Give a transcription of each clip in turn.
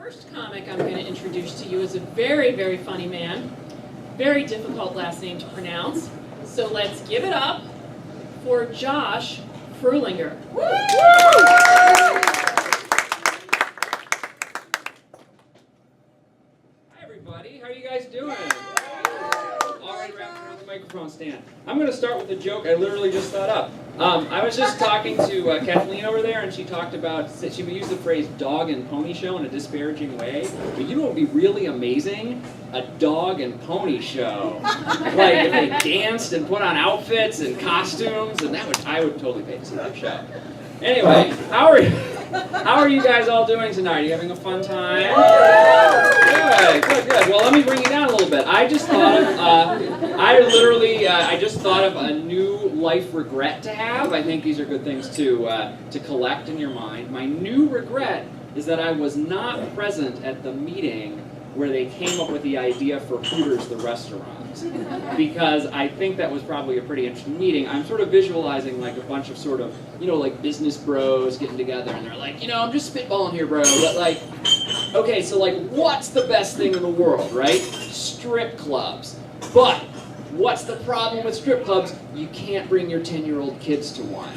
first comic I'm going to introduce to you is a very, very funny man. Very difficult last name to pronounce. So let's give it up for Josh Fruhlinger. Hi everybody, how are you guys doing? All right, around the microphone stand. I'm going to start with a joke I literally just thought up. I was just talking to Kathleen over there, and she talked about, she would use the phrase dog and pony show in a disparaging way. But you know what would be really amazing? A dog and pony show. Like if they danced and put on outfits and costumes, and I would totally pay to see that show. Anyway, how are you guys all doing tonight? Are you having a fun time? Good. Well, let me bring you down a little bit. I just thought of, I just thought of a new life regret to have. I think these are good things to collect in your mind. My new regret is that I was not present at the meeting where they came up with the idea for Hooters, the restaurant. Because I think that was probably a pretty interesting meeting. I'm sort of visualizing like a bunch of sort of, like business bros getting together, and they're like, I'm just spitballing here, bro, but like, okay, so like, what's the best thing in the world, right? Strip clubs. But what's the problem with strip clubs? You can't bring your 10-year-old kids to one.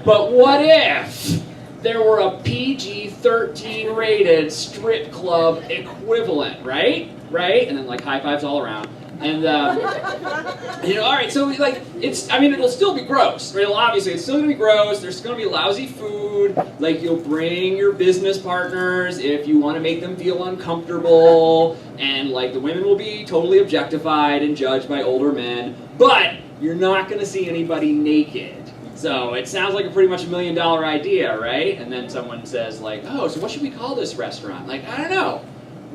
But what if there were a PG-13 rated strip club equivalent, right? And then like high fives all around. And, all right, so like, it'll still be gross. Right? Obviously, it's still gonna be gross. There's gonna be lousy food. Like, you'll bring your business partners if you wanna make them feel uncomfortable. And like, the women will be totally objectified and judged by older men. But you're not gonna see anybody naked. So it sounds like a pretty much $1 million idea, right? And then someone says like, oh, so what should we call this restaurant? Like, I don't know.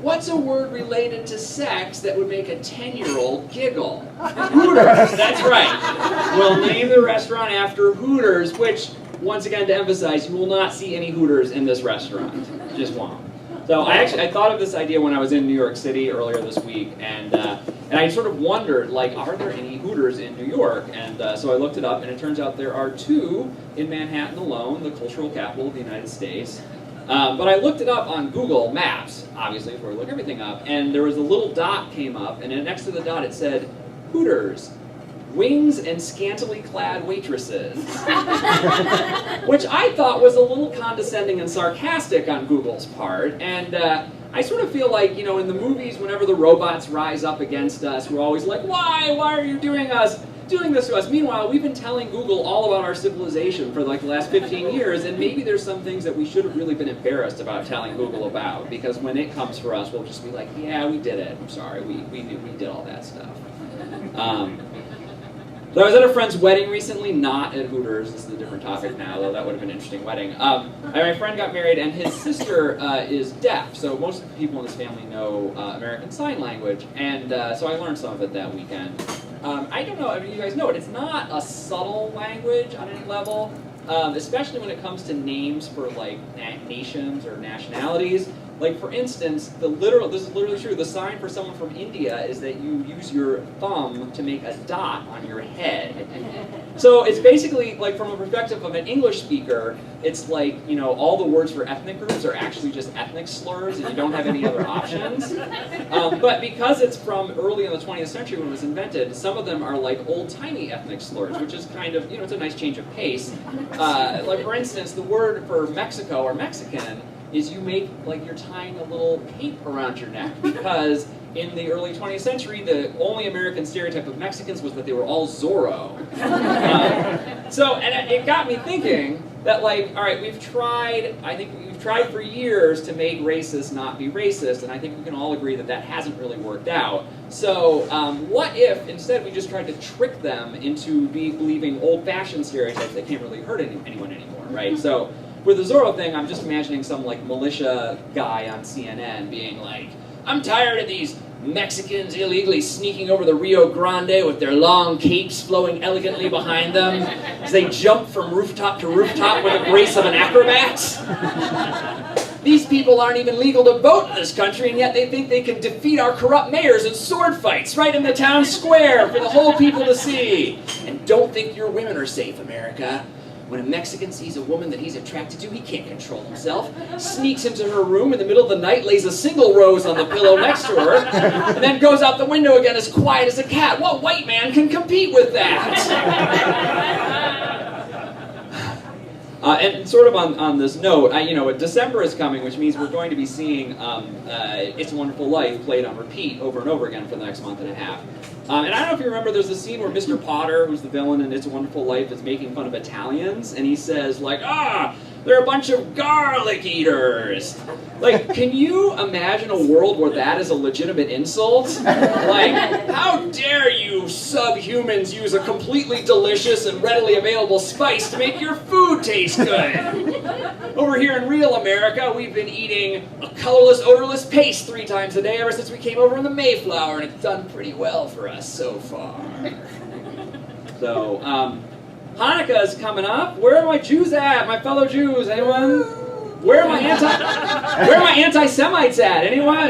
What's a word related to sex that would make a 10-year-old giggle? Hooters, that's right. We'll name the restaurant after Hooters, which, once again, to emphasize, you will not see any Hooters in this restaurant. Just won't. So I thought of this idea when I was in New York City earlier this week, and I sort of wondered, like, are there any Hooters in New York? And so I looked it up, and it turns out there are 2 in Manhattan alone, the cultural capital of the United States. But I looked it up on Google Maps, obviously, before we look everything up, and there was a little dot came up, and then next to the dot it said, Hooters, wings and scantily clad waitresses. Which I thought was a little condescending and sarcastic on Google's part, and I sort of feel like, in the movies, whenever the robots rise up against us, we're always like, why are you doing this to us? Meanwhile, we've been telling Google all about our civilization for like the last 15 years, and maybe there's some things that we should have really been embarrassed about telling Google about, because when it comes for us, we'll just be like, yeah, we did it. I'm sorry, we did all that stuff. So I was at a friend's wedding recently, not at Hooters. This is a different topic now, though that would have been an interesting wedding. My friend got married, and his sister is deaf, so most of the people in his family know American Sign Language, and so I learned some of it that weekend. I don't know, you guys know it, it's not a subtle language on any level, especially when it comes to names for like nations or nationalities. Like, for instance, this is literally true, the sign for someone from India is that you use your thumb to make a dot on your head. So it's basically, like, from a perspective of an English speaker, it's like, all the words for ethnic groups are actually just ethnic slurs, and you don't have any other options. But because it's from early in the 20th century when it was invented, some of them are like old-timey ethnic slurs, which is kind of, it's a nice change of pace. Like, for instance, the word for Mexico or Mexican is you make, like, you're tying a little cape around your neck, because in the early 20th century, the only American stereotype of Mexicans was that they were all Zorro. And it got me thinking that, like, all right, we've tried for years to make racists not be racist, and I think we can all agree that that hasn't really worked out. So what if instead we just tried to trick them into believing old-fashioned stereotypes that can't really hurt anyone anymore, right? So with the Zorro thing, I'm just imagining some like militia guy on CNN being like, I'm tired of these Mexicans illegally sneaking over the Rio Grande with their long capes flowing elegantly behind them as they jump from rooftop to rooftop with the grace of an acrobat. These people aren't even legal to vote in this country, and yet they think they can defeat our corrupt mayors in sword fights right in the town square for the whole people to see. And don't think your women are safe, America. When a Mexican sees a woman that he's attracted to, he can't control himself. Sneaks into her room in the middle of the night, lays a single rose on the pillow next to her, and then goes out the window again as quiet as a cat. What white man can compete with that? And sort of on this note, December is coming, which means we're going to be seeing It's a Wonderful Life played on repeat over and over again for the next month and a half. And I don't know if you remember, there's a scene where Mr. Potter, who's the villain in It's a Wonderful Life, is making fun of Italians, and he says, like, they're a bunch of garlic eaters. Like, can you imagine a world where that is a legitimate insult? Like, how dare you subhumans use a completely delicious and readily available spice to make your food taste good? Over here in real America, we've been eating a colorless, odorless paste 3 times a day ever since we came over in the Mayflower, and it's done pretty well for us so far. So, Hanukkah is coming up. Where are my Jews at? My fellow Jews? Anyone? Where are my anti-Semites at? Anyone?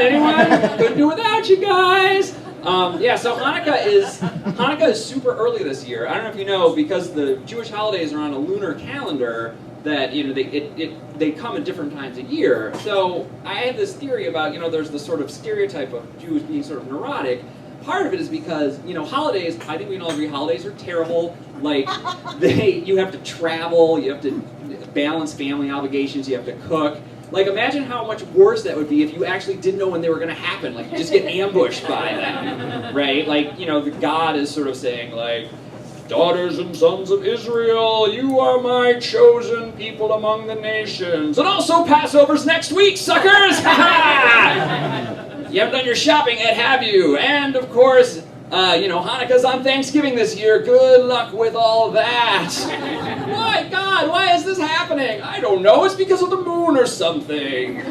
Couldn't do without you guys. So Hanukkah is super early this year. I don't know if you know, because the Jewish holidays are on a lunar calendar, that they come at different times a year. So I had this theory about, there's this sort of stereotype of Jews being sort of neurotic. Part of it is because, holidays, I think we can all agree holidays are terrible. Like, you have to travel, you have to balance family obligations, you have to cook. Like, imagine how much worse that would be if you actually didn't know when they were going to happen. Like, you just get ambushed by them, right? Like, the God is sort of saying, like, daughters and sons of Israel, you are my chosen people among the nations. And also Passover's next week, suckers! You haven't done your shopping yet, have you? And, of course, Hanukkah's on Thanksgiving this year. Good luck with all that. Why, God, why is this happening? I don't know. It's because of the moon or something.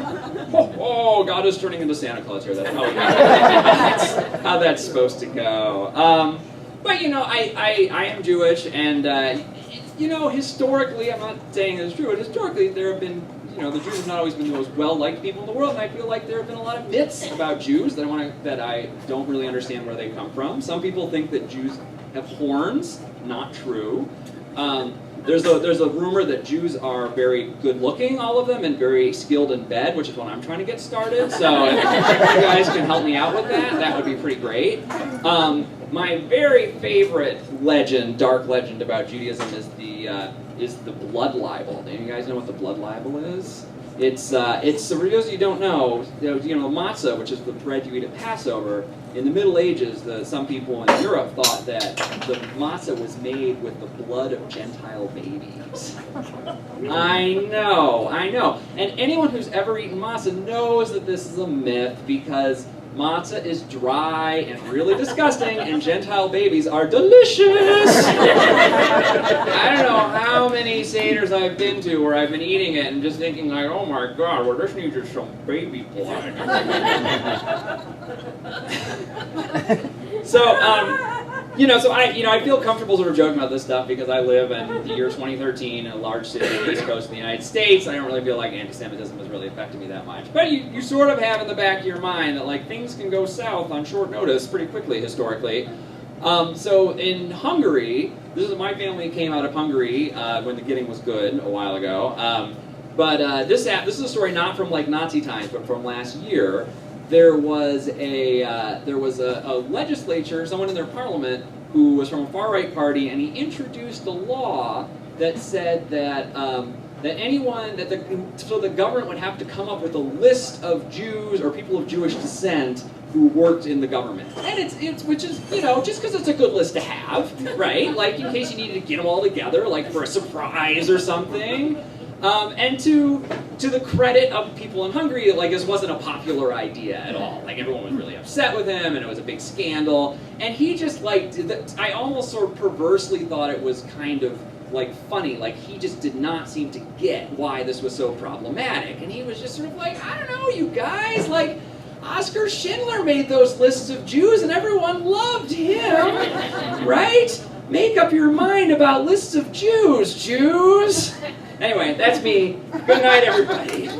Oh, God is turning into Santa Claus here. That's how that's supposed to go. But, I am Jewish, and, historically, I'm not saying it's true, but historically there have been, the Jews have not always been the most well-liked people in the world, and I feel like there have been a lot of myths about Jews that I don't really understand where they come from. Some people think that Jews have horns. Not true. There's a rumor that Jews are very good-looking, all of them, and very skilled in bed, which is what I'm trying to get started. So if you guys can help me out with that, that would be pretty great. My very favorite legend, dark legend about Judaism is the blood libel. Do you guys know what the blood libel is? It's for those of you who don't know, matzah, which is the bread you eat at Passover. In the Middle Ages, some people in Europe thought that the matzah was made with the blood of Gentile babies. I know. And anyone who's ever eaten matzah knows that this is a myth, because matzah is dry and really disgusting, and Gentile babies are delicious. I don't know how many seders I've been to where I've been eating it and just thinking, like, oh my God, well, this needs just some baby blood. So I feel comfortable sort of joking about this stuff because I live in the year 2013 in a large city on the East Coast of the United States. I don't really feel like anti-Semitism has really affected me that much. But you sort of have in the back of your mind that, like, things can go south on short notice pretty quickly historically. So in Hungary, my family came out of Hungary when the getting was good a while ago. But this is a story not from like Nazi times, but from last year. There was a legislature, someone in their parliament who was from a far-right party, and he introduced a law that said that the government would have to come up with a list of Jews or people of Jewish descent who worked in the government. And which is, just because it's a good list to have, right? Like, in case you needed to get them all together, like for a surprise or something. And to the credit of people in Hungary, like, this wasn't a popular idea at all. Like, everyone was really upset with him, and it was a big scandal. And he just, like, I almost sort of perversely thought it was kind of, like, funny. Like, he just did not seem to get why this was so problematic. And he was just sort of like, I don't know, you guys, like, Oskar Schindler made those lists of Jews, and everyone loved him, right? Make up your mind about lists of Jews. Anyway, that's me. Good night, everybody.